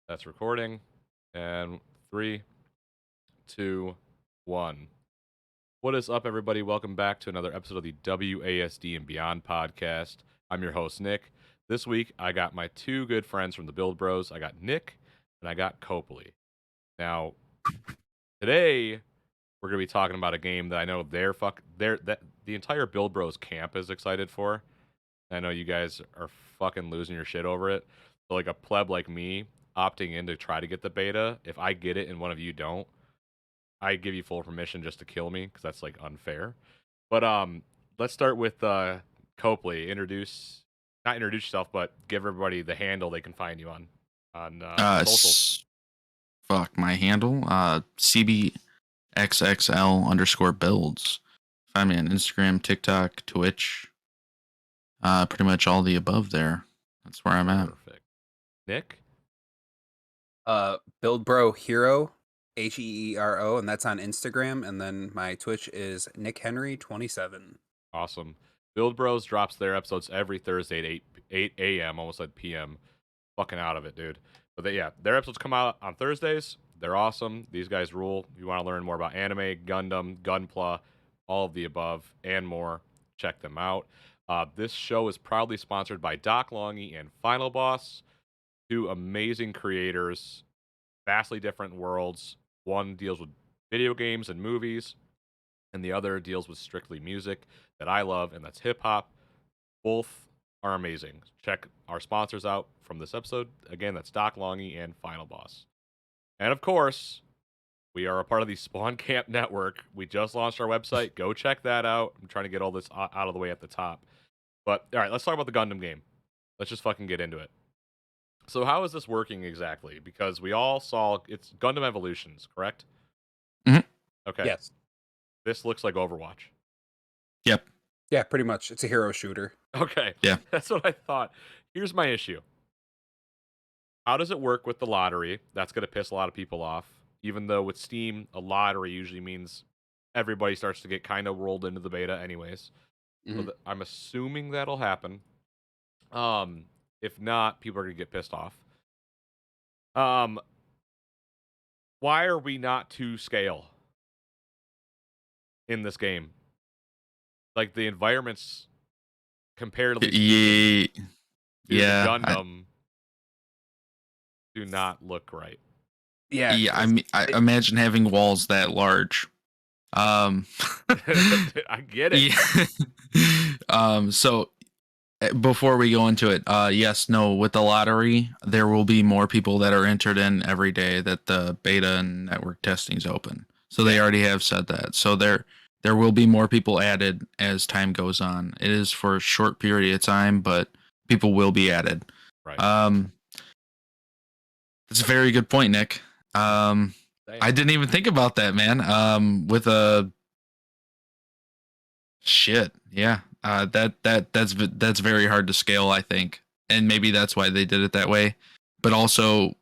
That's recording. And 3, 2, 1. What is up, everybody? Welcome back to another episode of the WASD and Beyond podcast. I'm your host, Nick. This week, I got my two good friends from the Build Bros. I got Nick and I got Copley. Now, today we're gonna be talking about a game that I know that the entire Build Bros camp is excited for. I know you guys are fucking losing your shit over it. So like a pleb like me opting in to try to get the beta, if I get it and one of you don't, I give you full permission just to kill me because that's like unfair. But let's start with Copley. Not introduce yourself, but give everybody the handle they can find you on socials. Fuck my handle. CBXXL_builds. Find me on Instagram, TikTok, Twitch. Pretty much all the above there. That's where I'm at. Perfect. Nick? Build Bro Hero, HEERO, and that's on Instagram. And then my Twitch is Nick Henry 27. Awesome. Build Bros drops their episodes every Thursday at 8 a.m. Almost said p.m. Fucking out of it, dude. But their episodes come out on Thursdays. They're awesome. These guys rule. If you want to learn more about anime, Gundam, Gunpla, all of the above, and more, check them out. This show is proudly sponsored by Doc Longy and Final Boss, two amazing creators, vastly different worlds. One deals with video games and movies, and the other deals with strictly music that I love, and that's hip hop. Both are amazing. Check our sponsors out from this episode. Again, that's Doc Longy and Final Boss. And of course, we are a part of the Spawn Camp Network. We just launched our website. Go check that out. I'm trying to get all this out of the way at the top. But all right, let's talk about the Gundam game. Let's just fucking get into it. So how is this working exactly? Because we all saw it's Gundam Evolutions, correct? Mm-hmm. Okay. Yes. This looks like Overwatch. Yep. Yeah, pretty much. It's a hero shooter. Okay. Yeah. That's what I thought. Here's my issue. How does it work with the lottery? That's going to piss a lot of people off. Even though with Steam, a lottery usually means everybody starts to get kind of rolled into the beta anyways. Mhm. So I'm assuming that'll happen. If not, people are going to get pissed off. Why are we not to scale in this game? Like the environments comparatively speaking to the Gundam do not look right. Yeah. I imagine having walls that large. I get it. Yeah. So before we go into it, yes, no, with the lottery, there will be more people that are entered in every day that the beta and network testing is open. So they already have said that. So there will be more people added as time goes on. It is for a short period of time, but people will be added. Right. That's a very good point, Nick. I didn't even think about that, man. With a shit, yeah. That's very hard to scale, I think, and maybe that's why they did it that way. But also,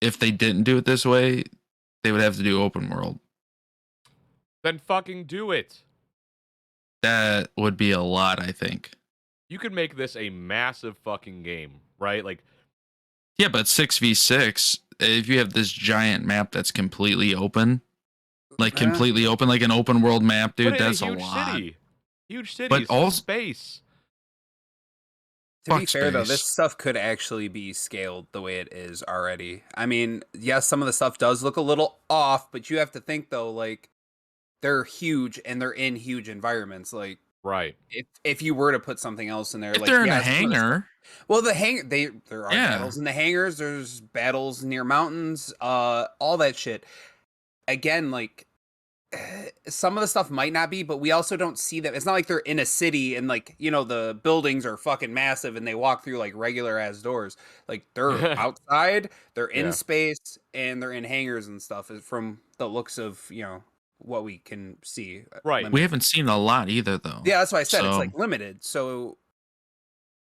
if they didn't do it this way, they would have to do open world. Then fucking do it. That would be a lot, I think. You could make this a massive fucking game, right? Like, yeah, but 6v6, if you have this giant map that's completely open, like completely open, like an open world map, dude, that's a lot. City. Huge cities, but also space. To be fair, though, this stuff could actually be scaled the way it is already. I mean, yes, some of the stuff does look a little off, but you have to think, though, like, they're huge and they're in huge environments. Like, right. If you were to put something else in there, if like they're in a hangar. Well, the hangar, there are battles in the hangars. There's battles near mountains. All that shit. Again, like, some of the stuff might not be, but we also don't see that. It's not like they're in a city and, like, you know, the buildings are fucking massive and they walk through like regular ass doors. Like, they're outside, they're in space, and they're in hangars and stuff. From the looks of, you know, what we can see. Right. Limited. We haven't seen a lot either, though. Yeah, that's why I said it's like limited. So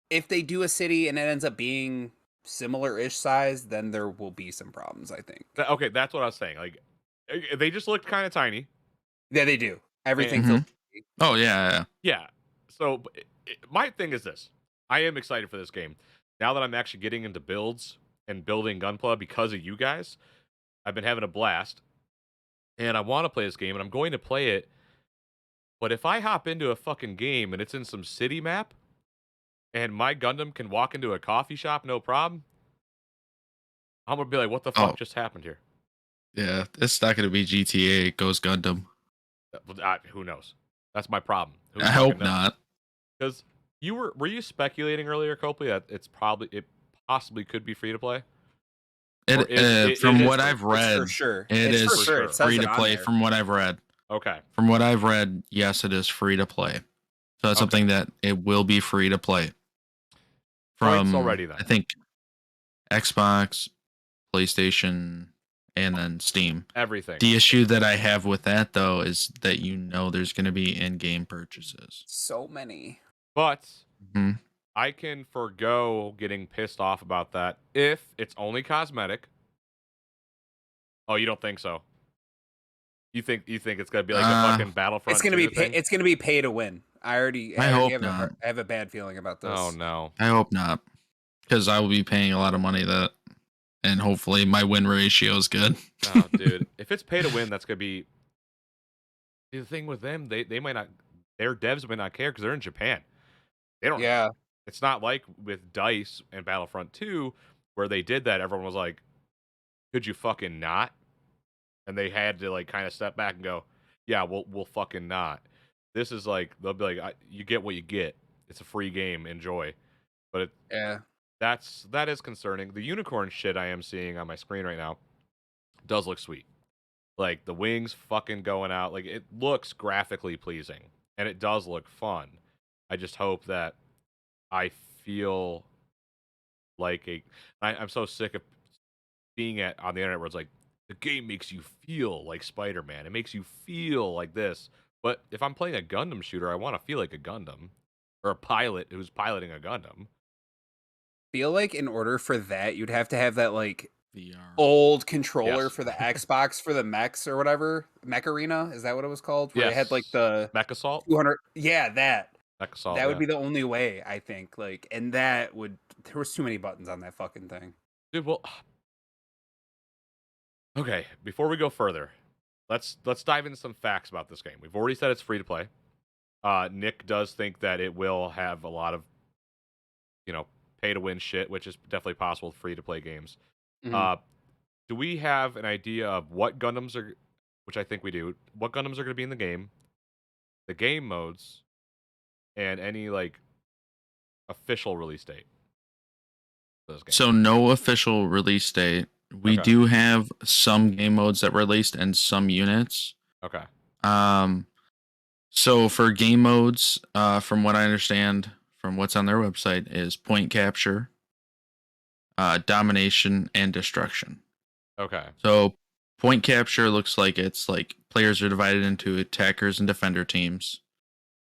if they do a city and it ends up being similar-ish size, then there will be some problems, I think. Okay, that's what I was saying. Like, they just looked kind of tiny. Yeah, they do. Everything feels... Oh, yeah. Yeah. So my thing is this. I am excited for this game. Now that I'm actually getting into builds and building Gunpla because of you guys. I've been having a blast, and I want to play this game, and I'm going to play it. But if I hop into a fucking game and it's in some city map, and my Gundam can walk into a coffee shop no problem, I'm gonna be like, what the fuck Oh, just happened here? yeah. It's not going to be GTA. It goes Gundam. Who knows? That's my problem. Who I fucking hope knows? not. Because were you speculating earlier, Copley, that it possibly could be free to play? Or From it is what free? I've It's for read, sure. it It's for is For sure. sure. It says free it to on play. there. From what I've read, Okay. from what I've read, yes, it is free to play. So that's Okay. something that it will be free to play. Points From already then. I think Xbox, PlayStation, and then Steam. Everything. The issue that I have with that though is that there's going to be in-game purchases. So many. But hmm I can forgo getting pissed off about that if it's only cosmetic. Oh, you don't think so? You think it's gonna be like a fucking Battlefront It's gonna be 2 thing? it's gonna be pay to win. I already hope have not. I have a bad feeling about this. Oh no. I hope not, because I will be paying a lot of money and hopefully my win ratio is good. Oh, dude. If it's pay to win, that's gonna be the thing with them. They might not. Their devs might not care because they're in Japan. They don't. Yeah. It's not like with Dice and Battlefront 2 where they did that. Everyone was like, "Could you fucking not?" And they had to like kind of step back and go, "Yeah, we'll fucking not." This is like they'll be like, "You get what you get. It's a free game. Enjoy." But Yeah. that is concerning. The unicorn shit I am seeing on my screen right now does look sweet. Like the wings fucking going out. Like it looks graphically pleasing and it does look fun. I just hope that I feel like I'm so sick of seeing it on the internet where it's like the game makes you feel like Spider-Man. It makes you feel like this. But if I'm playing a Gundam shooter, I want to feel like a Gundam or a pilot who's piloting a Gundam. Feel like in order for that, you'd have to have that like VR. old controller Yes. for the Xbox for the mechs or whatever. Mech Arena, is that what it was called? Where it had like the Mech Assault. 200. Yeah, that. Mech Assault. That would Yeah. be the only way, I think. Like, and that would there was too many buttons on that fucking thing. Dude, well, okay. Before we go further, let's dive into some facts about this game. We've already said it's free to play. Nick does think that it will have a lot of, pay to win shit, which is definitely possible with free to play games. Mhm. Do we have an idea of what Gundams are? Which I think we do. What Gundams are going to be in the game? The game modes, and any like official release date for this game. So no official release date. We Okay. do have some game modes that released and some units. Okay. So for game modes, from what I understand from what's on their website, is point capture, domination, and destruction. Okay. So point capture looks like it's like players are divided into attackers and defender teams,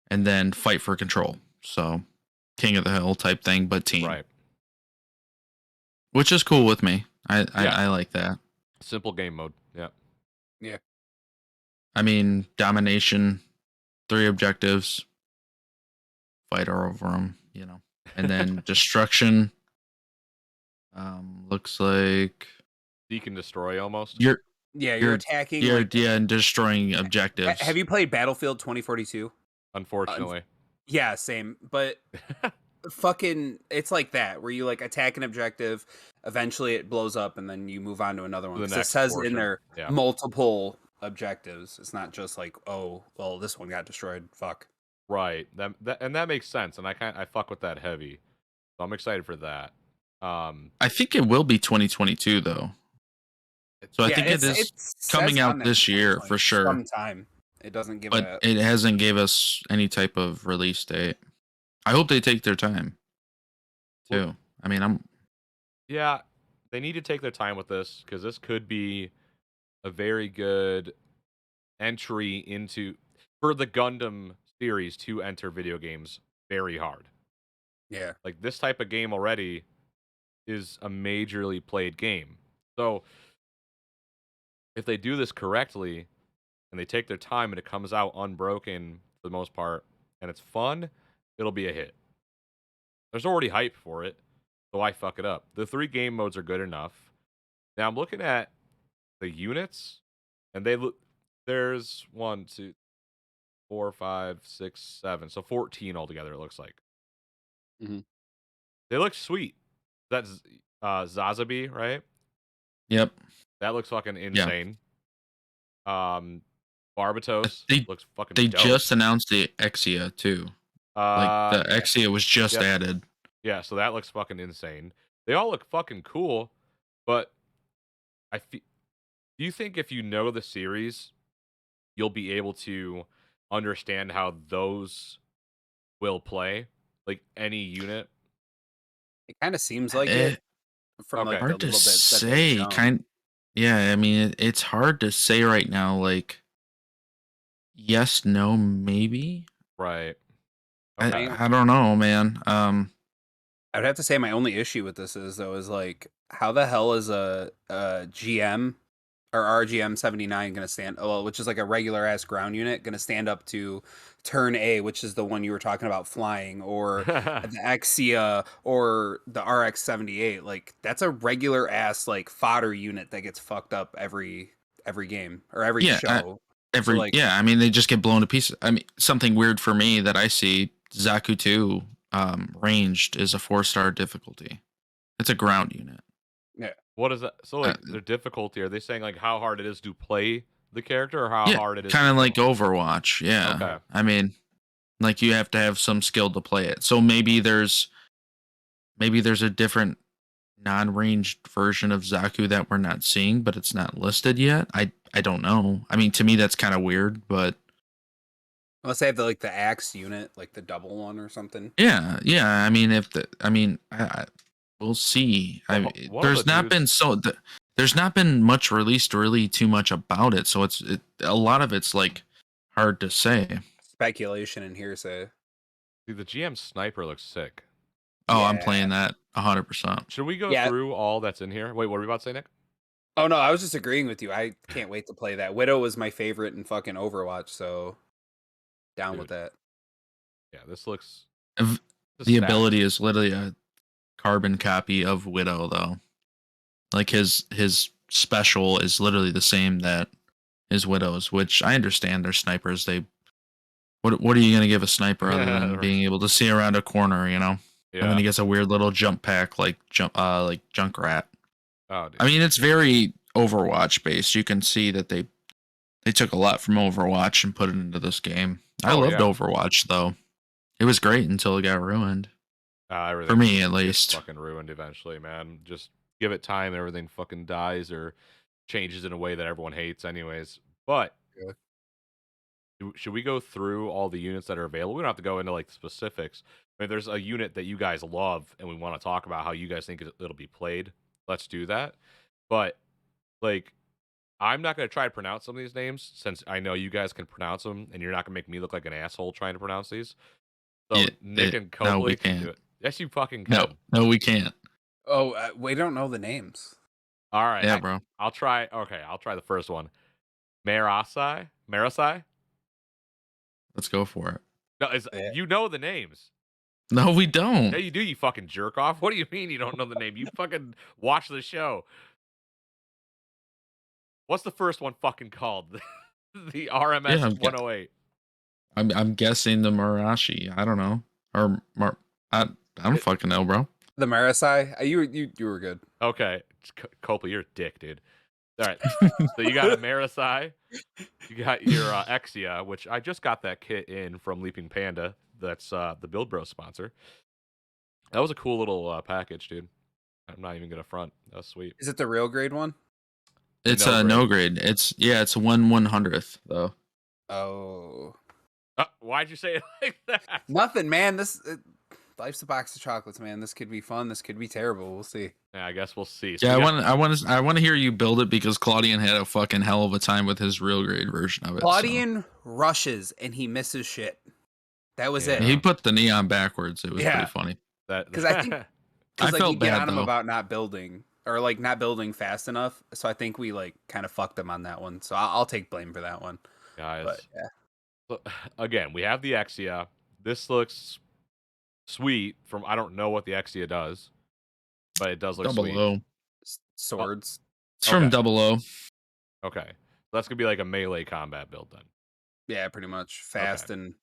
and then fight for control. So King of the Hill type thing, but team. Right. Which is cool with me. Yeah. I like that. Simple game mode. Yeah. Yeah. I mean, domination, 3 objectives, fight over them, and then destruction. Looks like Seek and destroy almost. You're you're attacking. and destroying objectives. Have you played Battlefield 2042? Unfortunately. Yeah, same. But fucking, it's like that where you like attack an objective, eventually it blows up, and then you move on to another one. The 'Cause it next says portion. in there Yeah. multiple objectives. It's not just like, oh, well, this one got destroyed. Fuck. Right. That makes sense, and I fuck with that heavy. So I'm excited for that. I think it will be 2022 though. So I think it is coming out this year for sure. Sometime. It doesn't give But it hasn't gave us any type of release date. I hope they take their time too. I mean, Yeah, they need to take their time with this because this could be a very good entry into for the Gundam series to enter video games very hard. Yeah. Like this type of game already is a majorly played game. So if they do this correctly and they take their time and it comes out unbroken for the most part and it's fun, it'll be a hit. There's already hype for it. so why fuck it up? The 3 game modes are good enough. Now I'm looking at the units, and they look. There's 1, 2, 4, 5, 6, 7, so 14 altogether. It looks like Mhm. they look sweet. That's Zazabi, right? Yep. That looks fucking Yeah. insane. Barbatos They looks fucking they dope. just announced the Exia too. Like the Yeah. Exia was just Yep. added. Yeah, so that looks fucking insane. They all look fucking cool, but do you think if you know the series, you'll be able to understand how those will play? Like any unit? It kind of seems like Eh, it from like Okay. the hard to little bit that they've say. shown. Yeah, I mean it's hard to say right now. Like yes, no, maybe. Right. I Okay. My I don't know, man. I would have to say my only issue with this is though is like how the hell is a GM or RGM 79 going to stand? Well, which is like a regular ass ground unit going to stand up to Turn A, which is the one you were talking about flying, or the Exia or the RX 78. Like that's a regular ass like fodder unit that gets fucked up every game or every Yeah, show. So like I mean they just get blown to pieces. I mean something weird for me that I see Zaku 2 ranged is a 4-star difficulty. It's a ground unit. yeah, What is that? So Uh, like the difficulty, are they saying like how hard it is to play the character or how yeah, hard it is to kind of kill like him? Overwatch. Yeah. Okay. I mean like you have to have some skill to play it. So maybe there's a different non-ranged version of Zaku that we're not seeing, but it's not listed yet. I don't know. I mean, to me that's kind of weird, but unless they have the axe unit, like the double one or something. yeah. I mean, if the I mean, we'll see. Well, one of the There's not been dudes there's not been much released really too much about it, so a lot of it's like hard to say. Speculation and hearsay. see, the GM sniper looks sick. Oh, I'm Yeah. playing that 100%. Should we go Yeah. through all that's in here? Wait, what were we about to say, Nick? Oh no, I was just agreeing with you. I can't wait to play that. Widow was my favorite in fucking Overwatch, so down with Dude. that. Yeah, this looks The ability is literally a carbon copy of Widow, though. Like his special is literally the same that is Widow's, which I understand they're snipers. What are you gonna give a sniper other than Right. being able to see around a corner, you know? And then Yeah. he gets a weird little jump pack like Junkrat. Oh, dude. I mean, it's very Overwatch based. You can see that they took a lot from Overwatch and put it into this game. I Oh, loved yeah. Overwatch though. It was great until it got ruined. Everything For me, at gets least. fucking ruined eventually, man. Just give it time, and everything fucking dies or changes in a way that everyone hates, anyways. But Yeah. should we go through all the units that are available? We don't have to go into like specifics. I mean, there's a unit that you guys love, and we want to talk about how you guys think it'll be played. Let's do that. But like, I'm not going to try to pronounce some of these names since I know you guys can pronounce them, and you're not going to make me look like an asshole trying to pronounce these. So Nick and No, we Copley can do can't. it. Yes, you fucking No, can. no, we can't. Oh, we don't know the names. All right. Yeah, bro. I'll try. Okay, I'll try the first one. Marasai. Let's go for it. No, Yeah. you know the names. No, we Yeah, don't. you do. You fucking jerk off. What do you mean you don't know the name? You fucking watch the show. What's the first one fucking called? The RMS Yeah, 108. I'm guessing the Marashi. I don't know. Or I don't fucking know, bro. The Marasai. You were good. Okay, Copley, you're a dick, dude. All right. So you got a Marasai. You got your Exia, which I just got that kit in from Leaping Panda. That's the Build Bros sponsor. That was a cool little package, dude. I'm not even gonna front. That was sweet. Is it the real grade one? It's no a grade. no grade. It's 1/100th though. Oh, Why'd you say it like that? nothing, man. Life's a box of chocolates, man. This could be fun. This could be terrible. We'll see. Yeah, I guess we'll see. So Yeah, we I want to hear you build it because Claudian had a fucking hell of a time with his real grade version of it. Claudian rushes and he misses shit. That was So. it. He put the neon backwards. It was Yeah. pretty funny. Because I think I like, felt we get bad on him though. about not building or like not building fast enough. So I think we like kind of fucked him on that one. So I'll take blame for that one. guys. But yeah, So, again, we have the Exia. This looks sweet. From I don't know what the Exia does. but it does look Double sweet. O. Swords. It's from Okay. Double O. Okay, so that's gonna be like a melee combat build then. Yeah, pretty much fast and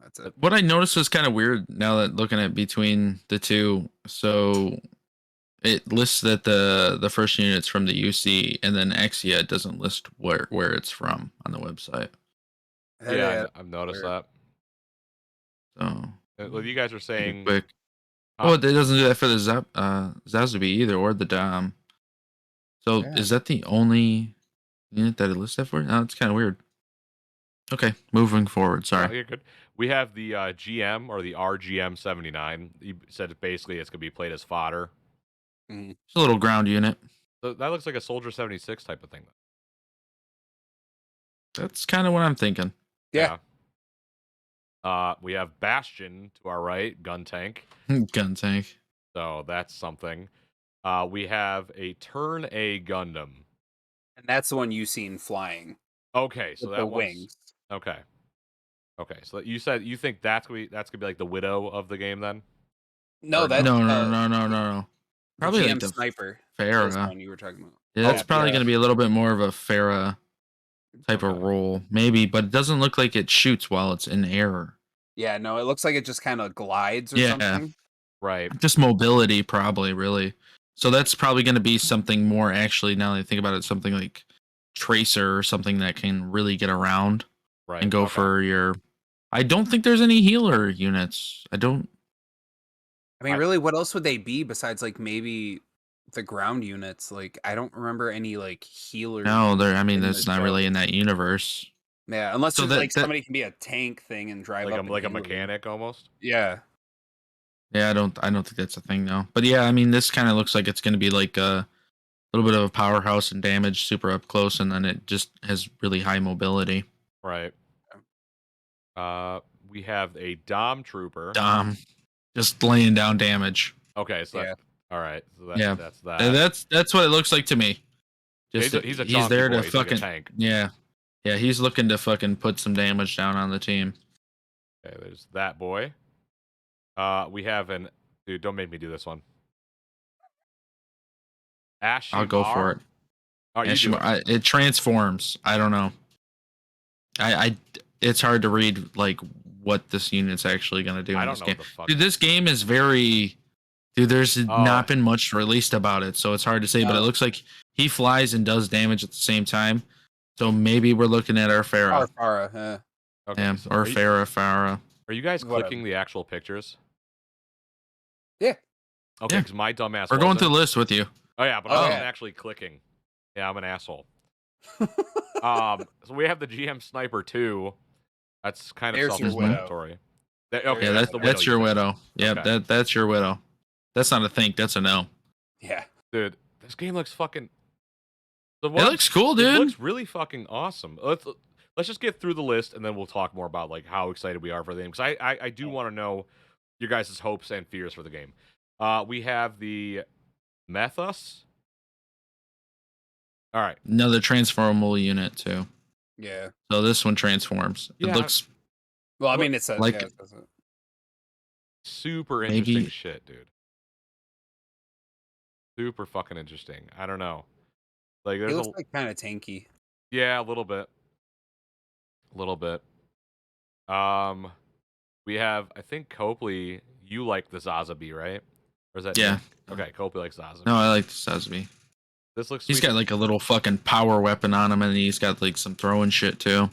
that's it. What I noticed was kind of weird now that looking at between the two. So it lists that the first unit's from the UC, and then Exia it doesn't list where it's from on the website. Yeah, I've noticed that. So Well, you guys are saying quick. Oh, it doesn't do that for the Zazubi either, or the Dom. So is that the only unit that it lists that for? No, it's kind of weird. Okay, moving forward. Sorry. Oh, you're good. We have the GM or the RGM 79. You said basically it's gonna be played as fodder. It's a little ground unit. So that looks like a Soldier 76 type of thing. That's kind of what I'm thinking. Yeah. We have Bastion to our right, gun tank. Gun tank. So that's something. We have a Turn A Gundam. And that's the one you've seen flying. Okay, so with that the one's wings. okay. Okay, so you said you think that's gonna be like the widow of the game then? No, Or that's no. Probably the GM like the sniper. Farah. Is the one you were talking about. Yeah, that's probably going to be a little bit more of a Farah type of role, maybe, but it doesn't look like it shoots while it's in air. Yeah, no, it looks like it just kind of glides or something. Right. Just mobility, probably, really. So that's probably going to be something more, actually, now that I think about it, something like Tracer or something that can really get around and go for your... I don't think there's any healer units. I mean, really, what else would they be besides, like, maybe the ground units? Like, I don't remember any, like, healer. No, that's not really in that universe. Yeah, unless there's, like, somebody can be a tank thing and drive up. Like a mechanic almost? Yeah. Yeah, I don't think that's a thing, though. But yeah, I mean, this kind of looks like it's going to be like a little bit of a powerhouse and damage super up close, and then it just has really high mobility. Right. We have a Dom Trooper. Dom. Just laying down damage. Okay, so all right. So that's that. That's what it looks like to me. Just he's there to boy. He's fucking like a tank. Yeah, he's looking to fucking put some damage down on the team. Okay, there's that boy. We have dude. Don't make me do this one. Ashimar. I'll go for it. Oh, Ashimar, it transforms. I don't know. It's hard to read like what this unit's actually gonna do in this game. Dude, this game is very. Dude, there's not been much released about it, so it's hard to say. But it looks like he flies and does damage at the same time. So maybe we're looking at our Farah. Okay, yeah, or Farah. Are you guys clicking the actual pictures? Yeah. Okay, because my dumbass. We're going through the list with you. Oh yeah, but I wasn't actually clicking. Yeah, I'm an asshole. So we have the GM Sniper 2. That's kind of self-explanatory. That's your widow. Yeah, that's your widow. That's not a think. That's a no. Yeah, dude, this game looks fucking. It looks cool, dude. It looks really fucking awesome. Let's just get through the list and then we'll talk more about like how excited we are for the game, because I do want to know your guys' hopes and fears for the game. We have the Methus. All right. Another transformable unit too. Yeah. So this one transforms. Yeah. It looks. Well, I mean, it's like super interesting shit, dude. Super fucking interesting. I don't know. Like, there's it looks like kind of tanky. Yeah, a little bit. A little bit. We have, I think, Copley. You like the Zazabi, right? Or is that Okay, Copley likes Zazabi. No, I like the Zazabi. This looks. He's got like a little fucking power weapon on him, and he's got like some throwing shit too.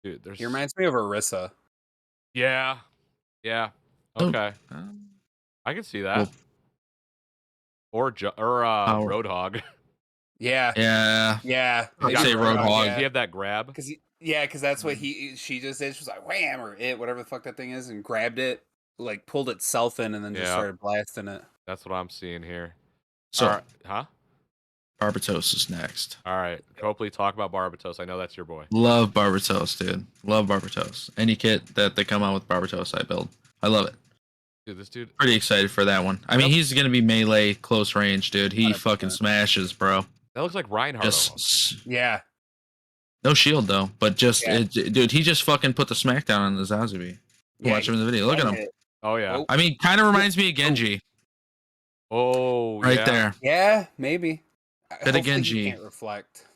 Dude, He reminds me of Orisa. Yeah. Yeah. Okay. I can see that. Or Roadhog. Yeah. I'd say Roadhog. Does he have that grab? Because that's what she just did. She was like wham or whatever the fuck that thing is, and grabbed it, like pulled itself in, and then just started blasting it. That's what I'm seeing here. So, huh? Barbatos is next. All right, Copley, talk about Barbatos. I know that's your boy. Love Barbatos, dude. Love Barbatos. Any kit that they come out with Barbatos, I build. I love it. Dude, this dude. Pretty excited for that one. I mean, he's gonna be melee close range, dude. He 100%. Fucking smashes, bro. That looks like Reinhardt. Yeah. No shield though, but just dude, he just fucking put the smackdown on the Zazubi. Watch him in the video. Look at him. Oh yeah. I mean, kind of reminds me of Genji. Oh right yeah. there. Yeah, maybe. Bit of Hopefully he Genji. can't reflect.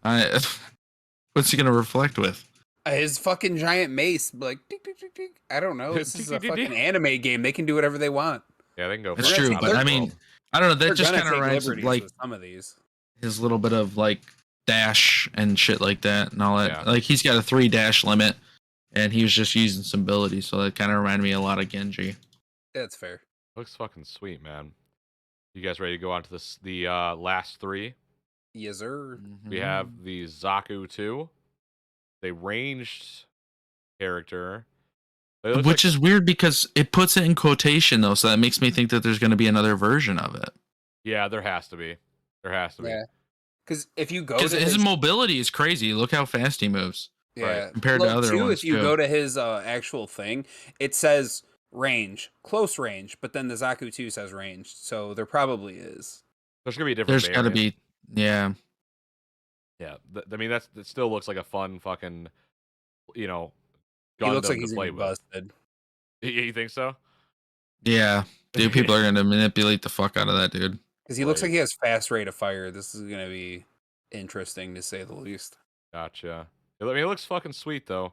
What's he gonna reflect with? His fucking giant mace, like tick, tick, tick, tick. I don't know. This is a fucking anime game. They can do whatever they want. Yeah, they can go. It's They're gonna true, take but their- I mean, I don't know. That They're just gonna kind of take reminds of liberties like with some of these. his little bit of like dash and shit like that and all that. Yeah. Like he's got a 3 dash limit, and he was just using some abilities, so that kind of reminded me a lot of Genji. That's fair. Looks fucking sweet, man. You guys ready to go on to the last 3? Yes, sir. We have the Zaku 2, the ranged character. It looks Which like is weird because it puts it in quotation though, so that makes me think that there's going to be another version of it. yeah, there has to be. There has to be. Yeah. Because if you go Because to his his, mobility is crazy. Look how fast he moves. yeah, Compared to other too, ones if you too. go to his actual thing, it says range, close range, but then the Zaku 2 says range, so there probably is. There's gonna be a different. There's got to be, yeah. Yeah, I mean that still looks like a fun fucking, you know, Gundam He looks like to he's play gonna be with. busted. You think so? Yeah, dude, people are going to manipulate the fuck out of that dude. Because he looks like he has fast rate of fire. This is gonna be interesting to say the least. Gotcha. I mean, it looks fucking sweet though.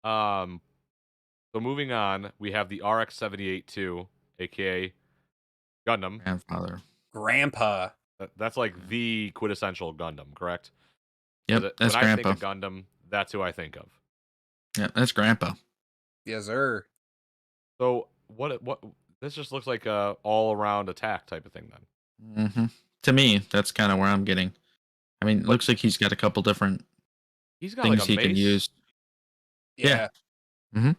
So moving on, we have the RX-78-2, aka Gundam. Grandfather. Grandpa. That's like the quintessential Gundam, correct? Yep, that's when I Grandpa. think of Gundam, that's who I think of. Yep, that's Grandpa. Yes, sir. So what? This just looks like a all-around attack type of thing then. Mm-hmm. To me, that's kind of where I'm getting. I mean, it looks like he's got a couple different He's got things like a he mace. can use. Yeah. Mm-hmm.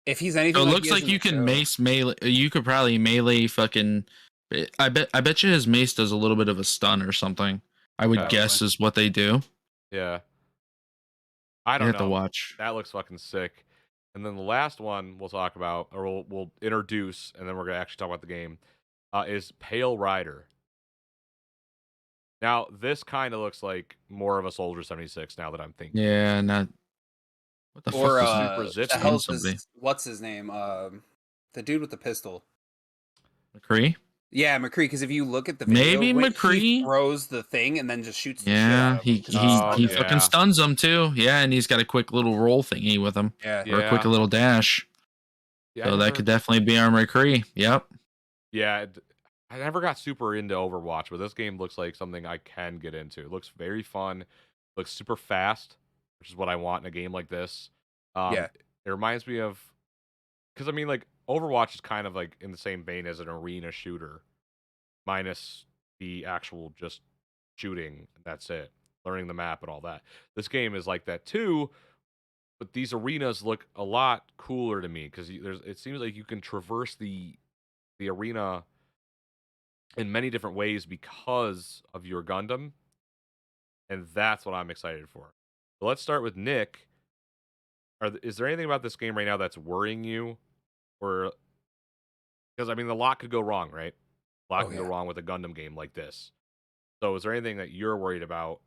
If he's anything, So it like looks he is like in you the can show- mace melee. You could probably melee fucking. I bet you his mace does a little bit of a stun or something. I would Probably. guess is what they do. Yeah. I You don't have know. to watch. That looks fucking sick. And then the last one we'll talk about, or we'll introduce, and then we're gonna actually talk about the game, is Pale Rider. Now this kind of looks like more of a Soldier 76. Now that I'm thinking. Yeah, not. What the or fuck is Super the Zips hell's somebody? what's his name? The dude with the pistol. McCree? Yeah, McCree. Because if you look at the video, Maybe when McCree? he throws the thing and then just shoots the shit Yeah, out of him. he 'cause he he's Oh, he stunned. fucking yeah. stuns them too. Yeah, and he's got a quick little roll thingy with him, Yeah. or a quick little dash. Yeah, So that could definitely be our McCree. Yep. Yeah, I never got super into Overwatch, but this game looks like something I can get into. It looks very fun. Looks super fast, which is what I want in a game like this. Yeah. It reminds me of, because I mean, like Overwatch is kind of like in the same vein as an arena shooter, minus the actual just shooting. That's it, learning the map and all that. This game is like that too, but these arenas look a lot cooler to me because it seems like you can traverse the arena in many different ways because of your Gundam, and that's what I'm excited for. So let's start with Nick. Is there anything about this game right now that's worrying you, or because I mean, a lot could go wrong, right? A lot can go wrong with a Gundam game like this. So, is there anything that you're worried about?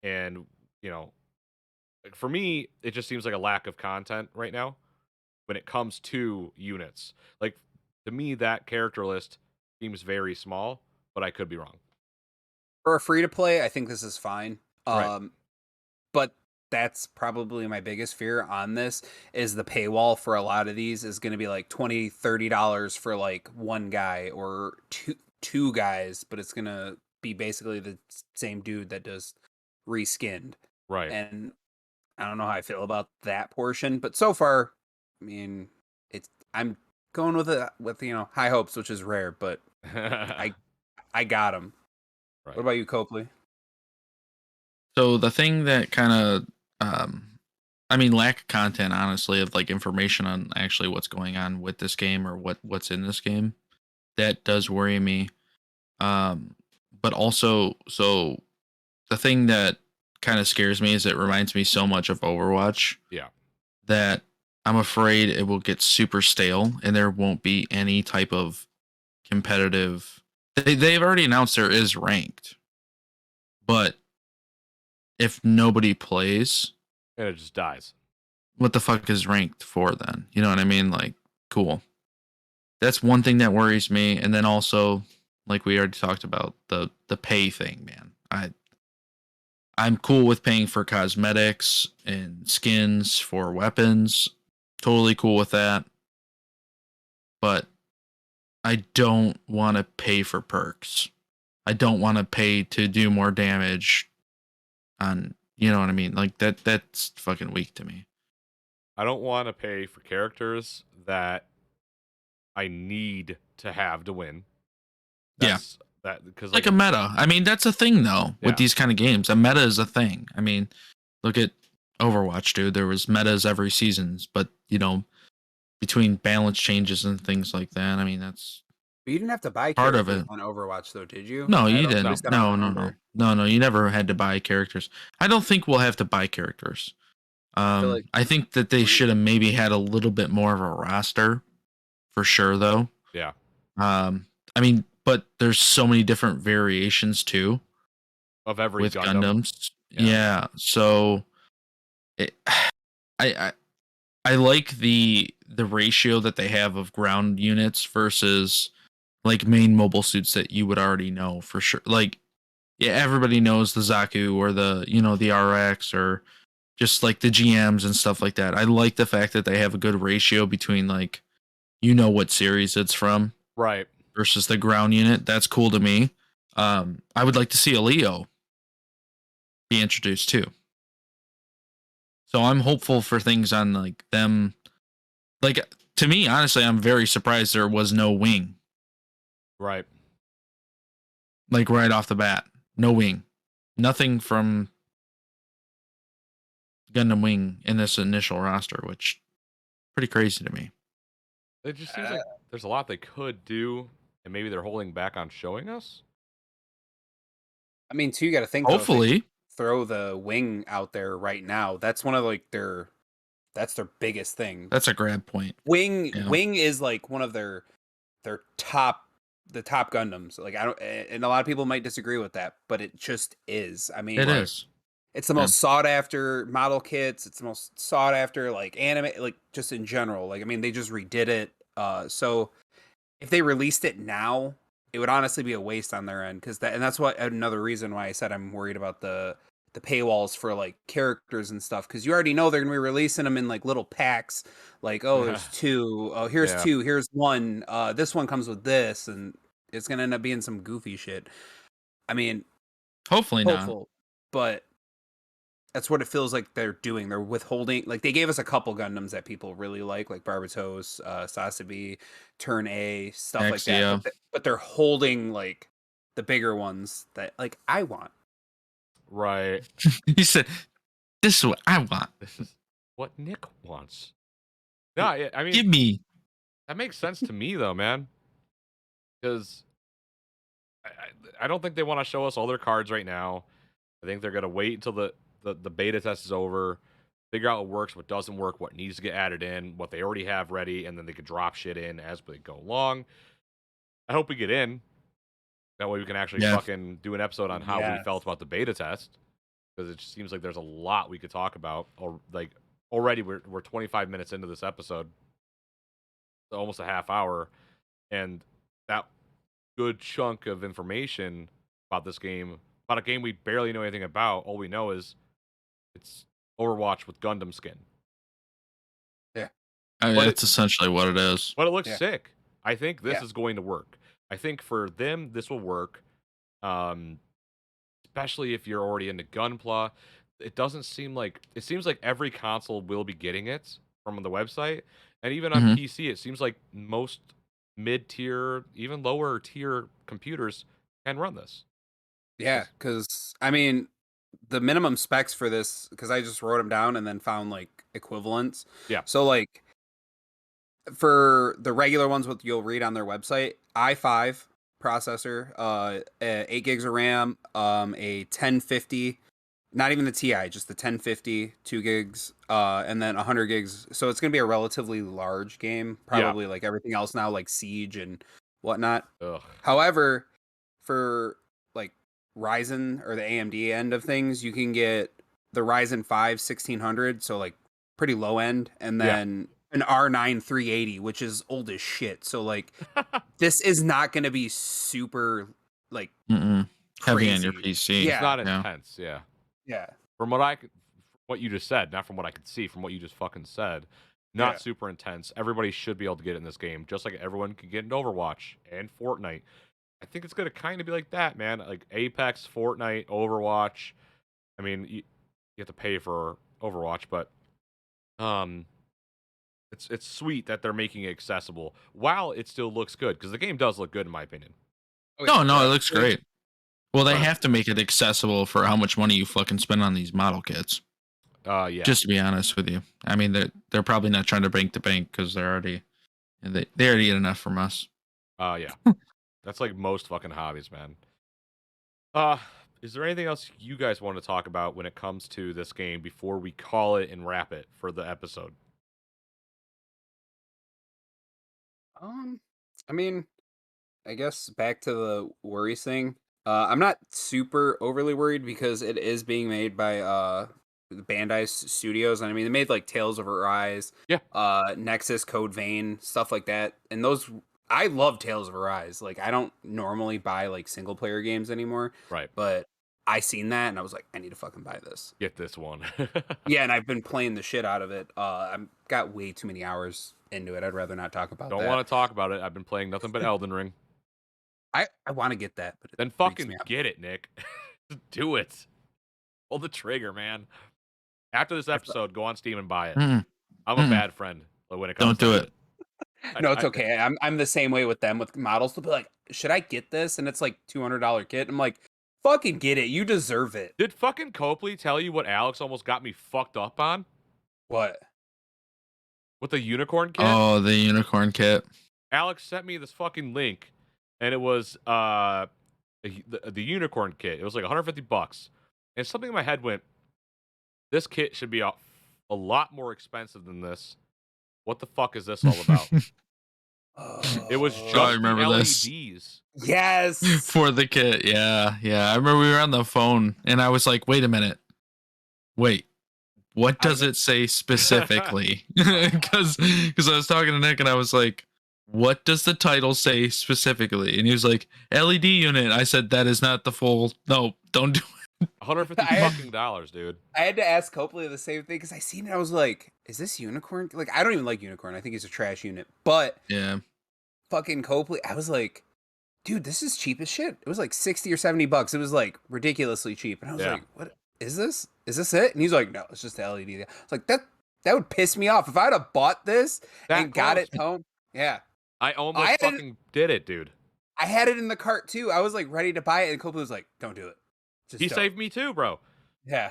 And you know, like, for me, it just seems like a lack of content right now when it comes to units. Like to me, that character list seems very small, but I could be wrong. For a free to play, I think this is fine. Right. But that's probably my biggest fear on this is the paywall for a lot of these is going to be like $20-$30 for like one guy or two guys, but it's going to be basically the same dude that does reskinned. Right. And I don't know how I feel about that portion, but so far, I mean, I'm going with high hopes, which is rare, but I got them. Right. What about you, Copley? So the thing that kind of, I mean, lack of content, honestly, of like information on actually what's going on with this game or what's in this game, that does worry me. But also, so the thing that kind of scares me is it reminds me so much of Overwatch. Yeah. That I'm afraid it will get super stale and there won't be any type of competitive. They've already announced there is ranked, but if nobody plays, and it just dies. what the fuck is ranked for then? You know what I mean? Like, cool. that's one thing that worries me. And then also, like we already talked about, the pay thing, man. I'm cool with paying for cosmetics and skins for weapons. Totally cool with that. But I don't want to pay for perks. I don't want to pay to do more damage on, you know what I mean? Like that's fucking weak to me. I don't want to pay for characters that I need to have to win. Yeah. That's that because Like a meta. I mean, that's a thing though with these kind of games. A meta is a thing. I mean, look at Overwatch, dude. There was metas every seasons, but between balance changes and things like that, I mean, that's You didn't have to buy part of characters it. on Overwatch though, did you? No, I you don't. At no. didn't. least I don't No. remember. No, you never had to buy characters. I don't think we'll have to buy characters. I feel like I think that they we- should have maybe had a little bit more of a roster for sure, though. Yeah. I mean, but there's so many different variations too Of every with Gundam. Gundams. Yeah. So it, I I like the ratio that they have of ground units versus like main mobile suits that you would already know for sure. Like, yeah, everybody knows the Zaku or the RX or just like the GMs and stuff like that. I like the fact that they have a good ratio between like what series it's from Right. versus the ground unit. That's cool to me. I would like to see a Leo be introduced too. So I'm hopeful for things on like them. Like, to me, honestly, I'm very surprised there was no wing. Right. Like right off the bat, no wing, nothing from Gundam Wing in this initial roster, which pretty crazy to me. It just seems like there's a lot they could do, and maybe they're holding back on showing us. I mean, too, you got to think though. If they Hopefully, throw the wing out there right now, that's one of like that's their biggest thing. that's a grab point. Yeah. Wing is like one of their top Gundams. Like I don't, and a lot of people might disagree with that, but it just is. I mean, It is. It's the most sought after model kits. It's the most sought after like anime, like just in general. Like I mean, they just redid it. So if they released it now, it would honestly be a waste on their end because that's what another reason why I said I'm worried about the paywalls for like characters and stuff because you already know they're gonna be releasing them in like little packs. Like oh, there's two. Oh, here's two. Here's one. This one comes with this, and it's gonna end up being some goofy shit. I mean, hopefully not. But that's what it feels like they're doing. They're withholding. Like they gave us a couple Gundams that people really like Barbatos, Sasabi, Turn A, stuff like that. But they're holding like the bigger ones that like I want. Right. He said, "This is what I want. This is what Nick wants." No, I mean, give me. That makes sense to me though, man. Because I don't think they want to show us all their cards right now. I think they're gonna wait until the beta test is over, figure out what works, what doesn't work, what needs to get added in, what they already have ready, and then they could drop shit in as they go along. I hope we get in. That way we can actually fucking do an episode on how we felt about the beta test. Because it just seems like there's a lot we could talk about. Or like already we're 25 minutes into this episode. Almost a half hour. And that good chunk of information about this game, about a game we barely know anything about. All we know is it's Overwatch with Gundam skin. Yeah. That's essentially what it is. But it looks sick. I think this is going to work. I think for them, this will work. Especially if you're already into Gunpla. It seems like every console will be getting it from the website. And even on PC, it seems like most mid-tier, even lower tier computers can run this. Yeah, because I mean, the minimum specs for this, because I just wrote them down and then found like equivalents. Yeah. So like for the regular ones, what you'll read on their website, i5 processor, 8 gigs of RAM, a 1050, not even the Ti, just the 1050, 2 gigs, and then 100 gigs. So it's gonna be a relatively large game, probably like everything else now, like Siege and whatnot. Ugh. However, for like Ryzen or the AMD end of things, you can get the Ryzen 5 1600, so like pretty low end, and then an R9 380, which is old as shit. So like, this is not going to be super like heavy on your crazy. PC. It's not Yeah. intense. Yeah. Yeah. From what you just said, not from what I could see, from what you just fucking said, not super intense. Everybody should be able to get in this game, just like everyone can get into Overwatch and Fortnite. I think it's gonna kind of be like that, man. Like Apex, Fortnite, Overwatch. I mean, you have to pay for Overwatch, but it's sweet that they're making it accessible while it still looks good, because the game does look good in my opinion. No, it looks great. Well, they Right. have to make it accessible for how much money you fucking spend on these model kits. Yeah. Just to be honest with you, I mean they're probably not trying to bank to bank because they already get enough from us. Yeah. That's like most fucking hobbies, man. Is there anything else you guys want to talk about when it comes to this game before we call it and wrap it for the episode? I mean, I guess back to the worries thing. I'm not super overly worried because it is being made by the Bandai Studios, and I mean they made like Tales of Arise, Yeah. Nexus, Code Vein, stuff like that. And those, I love Tales of Arise. Like I don't normally buy like single player games anymore, Right. but I seen that and I was like, I need to fucking buy this. Get this one. Yeah, and I've been playing the shit out of it. I've got way too many hours into it. I'd rather not talk about Don't that. want to talk about it. I've been playing nothing but Elden Ring. I want to get that, but Then fucking get it, Nick. Just do it. Pull the trigger, man. After this episode, go on Steam and buy it. I'm a bad friend when it comes Don't do to it. No, it's okay. I'm the same way with them with models. They'll be like, should I get this? And it's like $200 kit. I'm like, fucking get it. You deserve it. Did fucking Copley tell you what Alex almost got me fucked up on? What? With the unicorn kit? Oh, the unicorn kit. Alex sent me this fucking link, and it was the unicorn kit. It was like $150, and something in my head went, "This kit should be a lot more expensive than this. What the fuck is this all about?" It was just I remember LEDs. this. Yes. For the kit. Yeah. I remember we were on the phone, and I was like, "Wait a minute. Wait. What does it say specifically?" Because I was talking to Nick, and I was like, "What does the title say specifically?" And he was like, "LED unit." I said, "That is not the full. No, don't do it." $150 fucking dollars, dude. I had to ask Copley the same thing because I seen it. I was like, is this unicorn? Like, I don't even like unicorn. I think he's a trash unit. But Yeah. fucking Copley, I was like, dude, this is cheap as shit. It was like $60 or $70. It was like ridiculously cheap. And I was like, what is this? Is this it? And he's like, no, it's just the LED. I was like, that would piss me off. If I'd have bought this and got it home. Yeah. I almost fucking did it, dude. I had it in the cart too. I was like ready to buy it. And Copley was like, don't do it. He saved me too, bro. Yeah.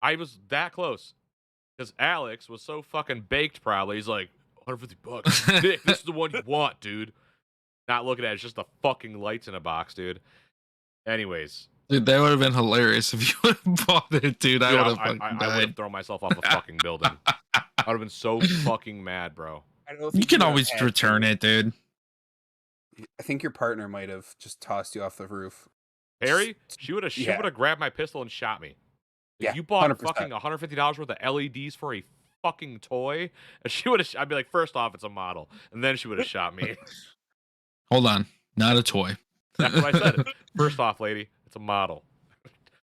I was that close. Because Alex was so fucking baked, probably. He's like, $150. Nick, this is the one you want, dude. Not looking at it, it's just the fucking lights in a box, dude. Anyways. Dude, that would have been hilarious if you would have bought it, dude. I would have I would have thrown myself off a fucking building. I would have been so fucking mad, bro. I don't know if you can always return it, dude. I think your partner might have just tossed you off the roof. Harry, she would have grabbed my pistol and shot me. If you bought 100%. Fucking $150 worth of LEDs for a fucking toy, and she would have. I'd be like, first off, it's a model, and then she would have shot me. Hold on, not a toy. That's what I said. First off, lady, it's a model.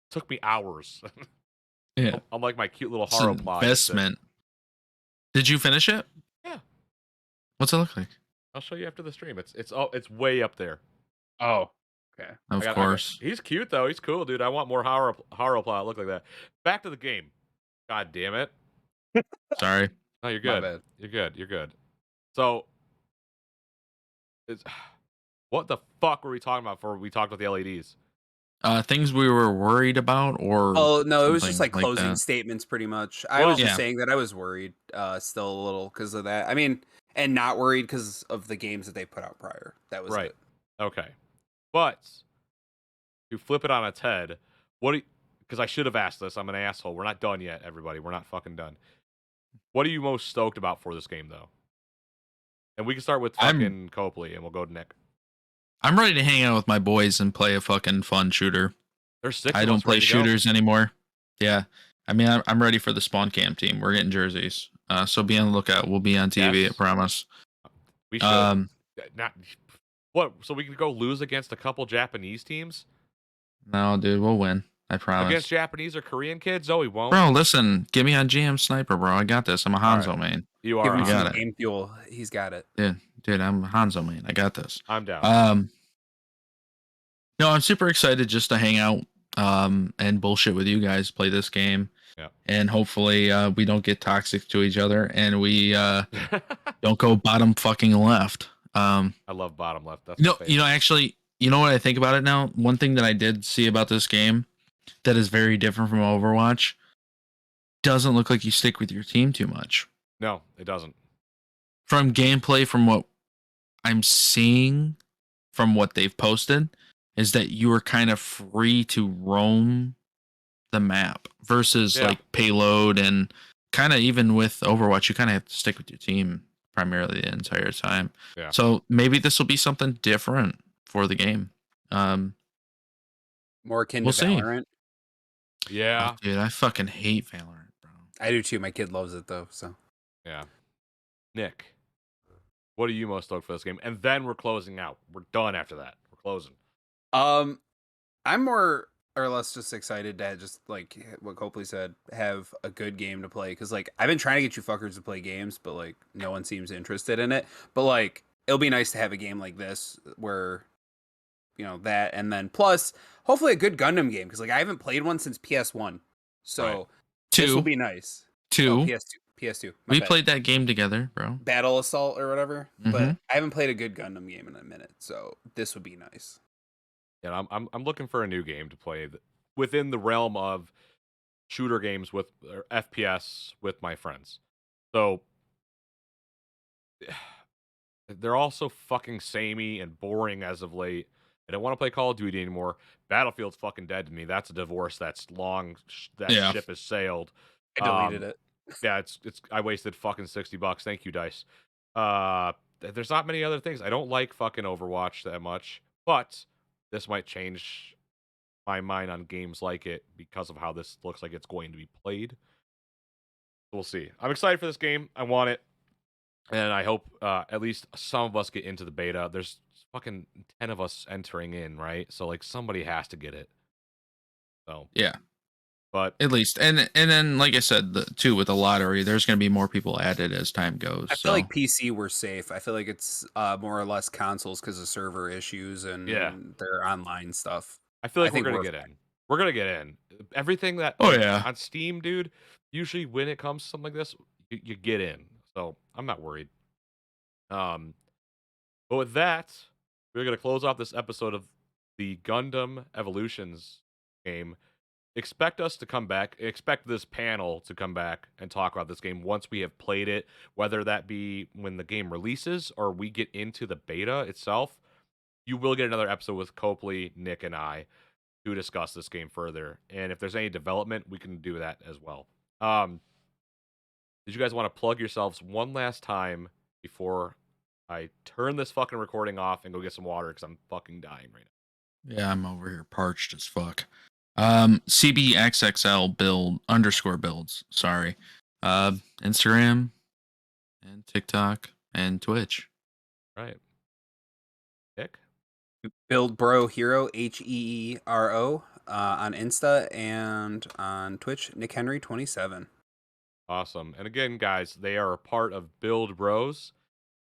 Took me hours. Yeah, I'm like my cute little horror plot. Investment. Did you finish it? Yeah. What's it look like? I'll show you after the stream. It's way up there. Oh. Okay. Of course. He's cute though. He's cool, dude. I want more horror plot look like that. Back to the game. God damn it. Sorry. No, you're good. My bad. You're good. So, what the fuck were we talking about before we talked about the LEDs? Things we were worried about, or oh no, it was just like closing that. statements, pretty much. I was just saying that I was worried, still a little because of that. I mean, and not worried because of the games that they put out prior. That was right. It. Okay. But to flip it on its head, because I should have asked this. I'm an asshole. We're not done yet, everybody. We're not fucking done. What are you most stoked about for this game, though? And we can start with fucking Copley, and we'll go to Nick. I'm ready to hang out with my boys and play a fucking fun shooter. There's 6 I don't play shooters anymore. Yeah. I mean, I'm ready for the spawn camp team. We're getting jerseys. So be on the lookout. We'll be on TV. Yes. I promise. We should. Not what? So we could go lose against a couple Japanese teams? No, dude, we'll win. I promise. Against Japanese or Korean kids? No, we won't. Bro, listen, get me on GM Sniper, bro. I got this. I'm a Hanzo main. You Give are. him some got it. game fuel. He's got it. Dude, I'm a Hanzo main. I got this. I'm down. No, I'm super excited just to hang out and bullshit with you guys, play this game. Yeah. And hopefully we don't get toxic to each other and we don't go bottom fucking left. I love bottom left. That's actually, you know what I think about it now? One thing that I did see about this game that is very different from Overwatch, doesn't look like you stick with your team too much. No, it doesn't. From gameplay, from what I'm seeing, from what they've posted, is that you are kind of free to roam the map versus like payload, and kind of even with Overwatch, you kind of have to stick with your team primarily the entire time. Yeah. So maybe this will be something different for the game. More akin we'll to Valorant. Yeah. Oh, dude, I fucking hate Valorant, bro. I do too. My kid loves it though. So yeah. Nick, what are you most stoked for this game? And then we're closing out. We're done after that. We're closing. I'm more or less just excited to just like what Copley said, have a good game to play. Cause like I've been trying to get you fuckers to play games, but like no one seems interested in it. But like it'll be nice to have a game like this where that, and then plus hopefully a good Gundam game, because like I haven't played one since PS1. So this will be nice. PS2. We played that game together, bro. Battle Assault or whatever. But I haven't played a good Gundam game in a minute, so this would be nice. Yeah, I'm looking for a new game to play within the realm of shooter games with or FPS with my friends. So they're all so fucking samey and boring as of late. I don't want to play Call of Duty anymore. Battlefield's fucking dead to me. That's a divorce. That's long. That ship has sailed. I deleted it. Yeah, it's. I wasted fucking $60. Thank you, Dice. There's not many other things. I don't like fucking Overwatch that much, but this might change my mind on games like it because of how this looks like it's going to be played. We'll see. I'm excited for this game. I want it, and I hope at least some of us get into the beta. There's fucking 10 of us entering in, right? So like somebody has to get it. So yeah. But at least, and then like I said, too, with the lottery, there's going to be more people added as time goes. I feel like PC we're safe. I feel like it's more or less consoles because of server issues and their online stuff. I feel like we're gonna get in. We're gonna get in. Everything that on Steam, dude. Usually when it comes to something like this, you get in. So I'm not worried. But with that, we're gonna close off this episode of the Gundam Evolutions game. Expect us to come back. Expect this panel to come back and talk about this game once we have played it, whether that be when the game releases or we get into the beta itself. You will get another episode with Copley, Nick, and I to discuss this game further. And if there's any development, we can do that as well. Did you guys want to plug yourselves one last time before I turn this fucking recording off and go get some water because I'm fucking dying right now? Yeah, I'm over here parched as fuck. CBXXL builds. Sorry. Instagram and TikTok and Twitch. Right. Nick? Build Bro Hero, HEERO, on Insta and on Twitch, Nick Henry 27. Awesome. And again, guys, they are a part of Build Bros.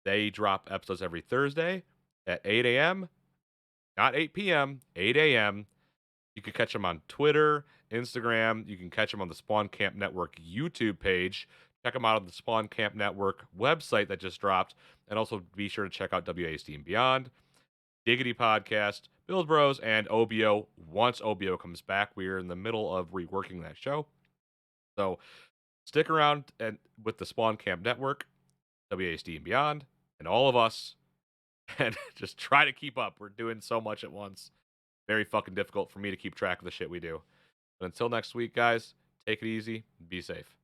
They drop episodes every Thursday at 8 a.m. Not 8 p.m., 8 a.m. You can catch them on Twitter, Instagram. You can catch them on the Spawn Camp Network YouTube page. Check them out on the Spawn Camp Network website that just dropped. And also be sure to check out WASD and Beyond, Diggity Podcast, Build Bros, and OBO. Once OBO comes back, we are in the middle of reworking that show. So stick around and with the Spawn Camp Network, WASD and Beyond, and all of us. And just try to keep up. We're doing so much at once. Very fucking difficult for me to keep track of the shit we do. But until next week, guys, take it easy. Be safe.